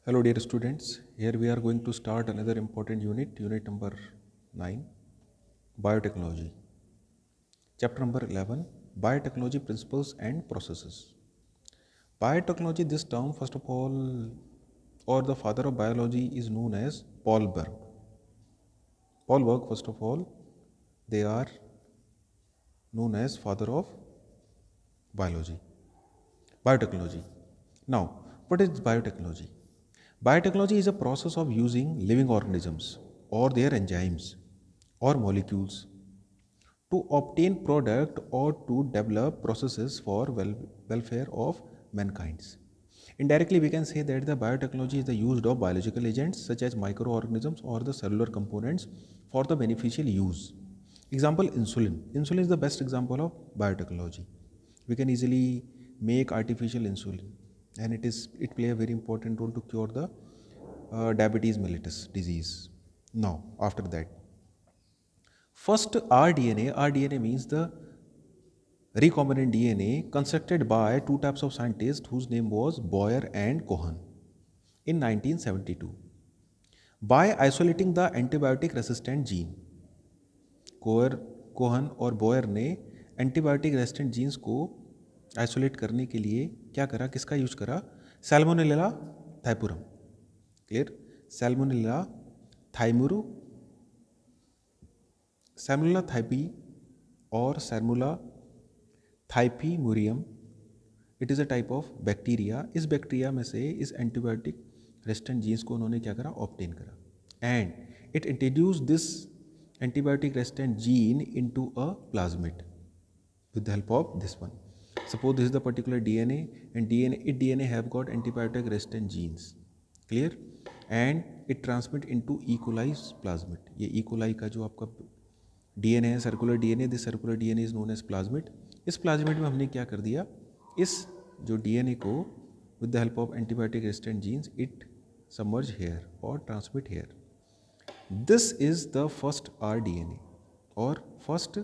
Hello dear students, here we are going to start another important unit number 9, biotechnology. Chapter number 11, biotechnology principles and processes. Biotechnology, this term first of all, or the father of biology is known as Paul Berg. Paul Berg, first of all, they are known as father of biology, biotechnology. Now, what is biotechnology? Biotechnology is a process of using living organisms or their enzymes or molecules to obtain product or to develop processes for welfare of mankind. Indirectly, we can say that the biotechnology is the use of biological agents such as microorganisms or the cellular components for the beneficial use. Example, insulin. Insulin is the best example of biotechnology. We can easily make artificial insulin, and it play a very important role to cure the diabetes mellitus disease. Now, after that, first rDNA means the recombinant DNA constructed by two types of scientists whose name was Boyer and Cohen in 1972 by isolating the antibiotic resistant gene. Cohen और Boyer ने antibiotic resistant genes को isolate करने के लिए क्या करा, किसका use करा? Salmonella typhimurium. Clear? Salmonella typhi और Salmonella typhimurium, it is a type of bacteria. इस बैक्टीरिया में से इस एंटीबायोटिक रेजिस्टेंट जीन्स को उन्होंने क्या करा? ऑब्टेन करा. And it introduce this antibiotic resistant gene into a plasmid with the help of this one. Suppose this is the particular DNA and DNA have got antibiotic resistant genes. Clear? And it transmit into E. coli's plasmid. ये E. coli का जो आपका DNA है, circular DNA, this circular DNA is known as plasmid. इस plasmid में हमने क्या कर दिया? इस जो DNA को with the help of antibiotic resistant genes it submerge here or transmit here. This is the first rDNA और फर्स्ट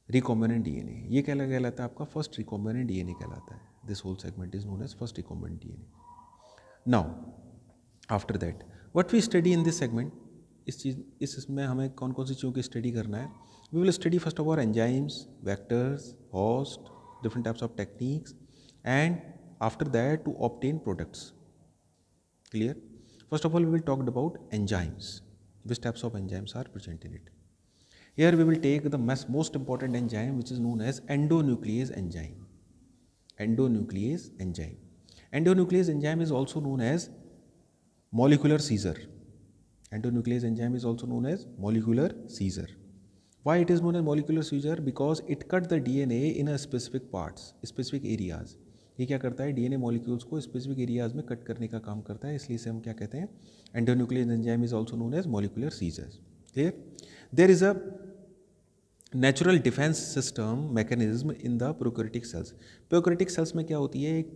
रिकॉम्बिनेंट डीएनए. ये क्या कहलाता है? आपका फर्स्ट रिकॉम्बिनेंट डीएनए कहलाता है. This whole segment is known as first recombinant DNA. Now after that what we study in this segment, इसमें हमें कौन कौन सी चीज़ों की स्टडी करना है? We will study first of all enzymes, vectors, host, different types of techniques, and after that to obtain products. Clear? First of all we will talk about enzymes. Which types of enzymes are present in it? Here we will take the most important enzyme which is known as endonuclease enzyme. Endonuclease enzyme. Endonuclease enzyme is also known as molecular seizure. Endonuclease enzyme is also known as molecular seizure. Why it is known as molecular seizure? Because it cut the DNA in a specific parts, specific areas. ये क्या करता है? DNA molecules को specific areas में cut करने का काम करता है, इसलिए इसे हम क्या कहते हैं? Endonuclease enzyme is also known as molecular scissors. Clear? There is a natural defence system mechanism in the prokaryotic cells. Prokaryotic cells में क्या होती है? एक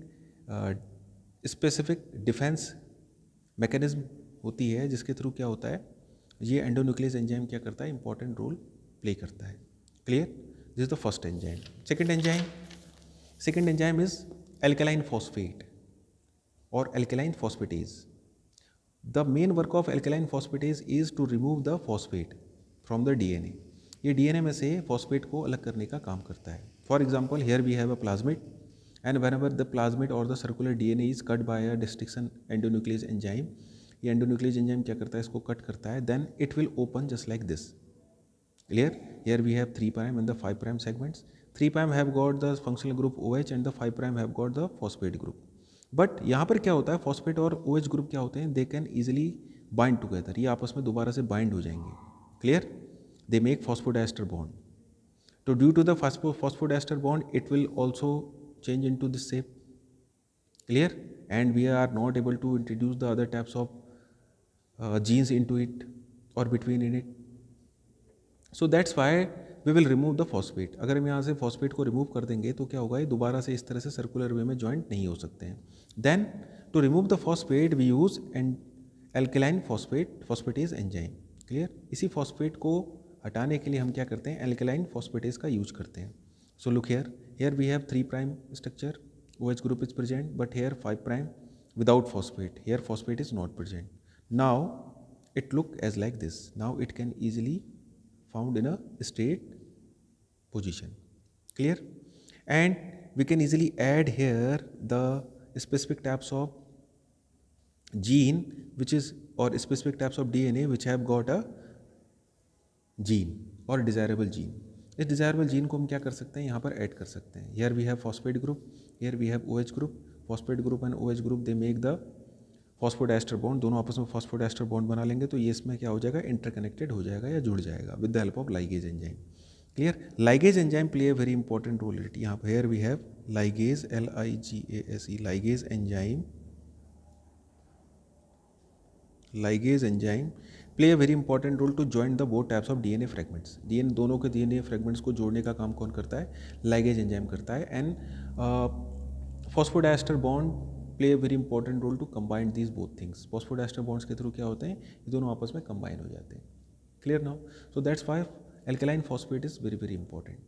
स्पेसिफिक डिफेंस मैकेनिज्म होती है जिसके थ्रू क्या होता है? ये एंडोन्यूक्लियस एंजाइम क्या करता है? इंपॉर्टेंट रोल प्ले करता है. Clear? This is the first enzyme. Second enzyme is alkaline phosphate or alkaline phosphatase. The main work of alkaline phosphatase is to remove the phosphate from the DNA. ये DNA में से phosphate को अलग करने का काम करता है. For example, here we have a plasmid, and whenever the plasmid or the circular DNA is cut by a distinction endonuclease enzyme, ये endonuclease enzyme क्या करता है? इसको कट करता है. Then it will open just like this. Clear? Here we have 3' and the 5' segments. 3' have got the functional group OH and the 5' have got the phosphate group. But यहाँ पर क्या होता है? फॉस्फेट और OH ग्रुप क्या होते हैं? They can easily bind together. ये आपस में दोबारा से बाइंड हो जाएंगे. Clear? They make phosphodiester bond. तो due to the phosphodiester bond it will also change in to this shape. Clear? And we are not able to introduce the other types of genes in to it और between in it. So that's why we will remove the phosphate. अगर हम यहाँ से phosphate को remove कर देंगे तो क्या होगा? ये दोबारा से इस तरह से सर्कुलर वे में ज्वाइंट नहीं हो सकते हैं. Then to remove the phosphate we use an alkaline phosphatase enzyme. Clear? इसी फॉस्फेट को हटाने के लिए हम क्या करते हैं? एल्केलाइन फॉस्फेटेज का यूज करते हैं. So look here we have 3' structure, OH group is present, but here 5' without phosphate. Here phosphate is not present. Now it look as like this. Now it can easily found in a straight position. Clear? And we can easily add here the specific types of gene which is, or specific types of DNA which have got a gene or desirable gene. इस desirable gene को हम क्या कर सकते हैं, यहाँ पर add कर सकते हैं. Here we have phosphate group, here we have OH group. Phosphate group and OH group they make the phosphodiester bond. दोनों आपस में phosphodiester bond बना लेंगे तो ये इसमें क्या हो जाएगा, इंटरकनेक्टेड हो जाएगा या जुड़ जाएगा with the help of ligase enzyme. Clear? Ligase enzyme play a very important role. यहाँ पर here we have ligase, ligase, ligase enzyme. Ligase enzyme play a very important role to join the both types of DNA fragments. DNA दोनों के DNA fragments को जोड़ने का काम कौन करता है, ligase enzyme करता है. And phosphodiester bond play a very important role to combine these both things. Phosphodiester bonds के थ्रू क्या होते हैं, ये दोनों आपस में combine हो जाते हैं. Clear now? So that's why alkaline phosphate is very very important.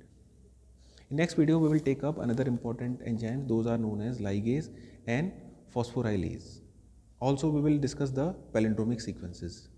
In next video we will take up another important enzymes. Those are known as ligase and phosphorylase. Also we will discuss the palindromic sequences.